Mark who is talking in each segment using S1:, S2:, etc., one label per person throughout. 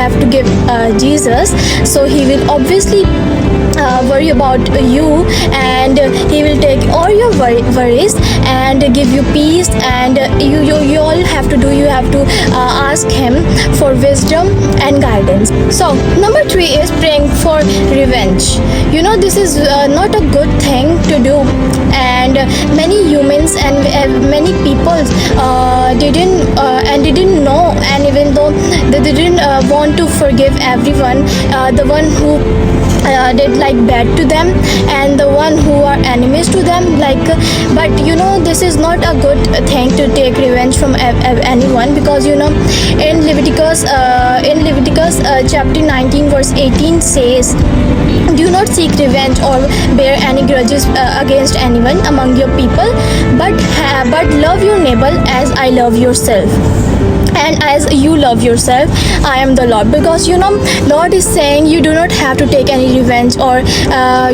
S1: have to give Jesus. So he will obviously worry about you, and he will take all your worries and give you peace. And you all have to do, you have to ask him for wisdom and guidance. So number 3 is praying for revenge. You know, this is not a good thing to do, and many humans and many people didn't know, and even though they didn't want to forgive everyone, the one who did like bad to them and the one who are enemies to them, like, but you know, this is not a good thing to take revenge from anyone, because you know, in Leviticus chapter 19 verse 18 says, do not seek revenge or bear any grudges against anyone among your people, but love your neighbor as I love yourself, and as you love yourself, I am the Lord. Because you know, Lord is saying you do not have to take any revenge, or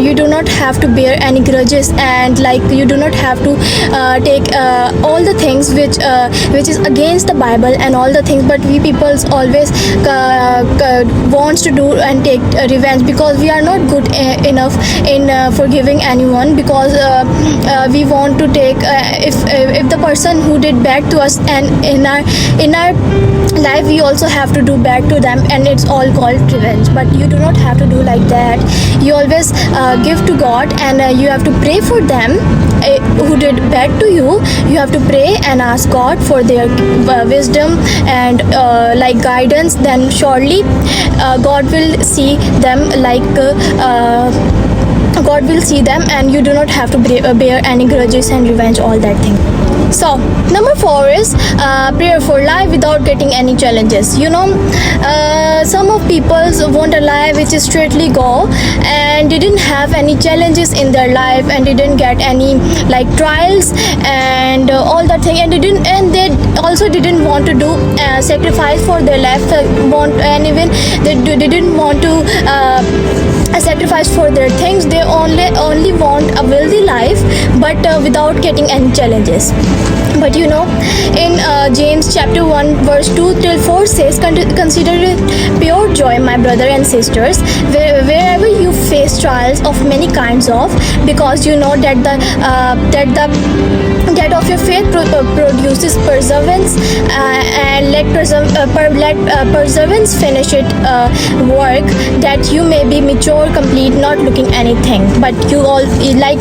S1: you do not have to bear any grudges, and like you do not have to take all the things which is against the Bible and all the things. But we people always wants to do and take revenge, because we are not good enough in forgiving anyone, because we want to take if the person who did bad to us, and in our life we also have to do bad to them, and it's all called revenge. But you do not have to do like that. You always give to God, and you have to pray for them who did bad to you. You have to pray and ask God for their wisdom and like guidance. Then surely God will see them, like God will see them, and you do not have to bear any grudges and revenge, all that thing. So number 4 is prayer for life without getting any challenges. You know, some of people want a life which is straightly go, and didn't have any challenges in their life, and didn't get any like trials and all that thing, and they also didn't want to do sacrifice for their life, and even they didn't want to sacrifice for their things. They only want a wealthy life, but without getting any challenges. But you know, in James chapter 1 verse 2 till 4 says, consider it pure joy, my brother and sisters, wherever you face trials of many kinds of, because you know that that of your faith produces perseverance, and let perseverance finish it work, that you may be mature, complete, not looking anything. But you all like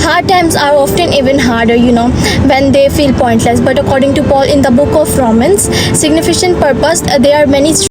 S1: hard times are often even harder, you know, when they feel pointless. But according to Paul in the book of Romans, significant purpose, there are many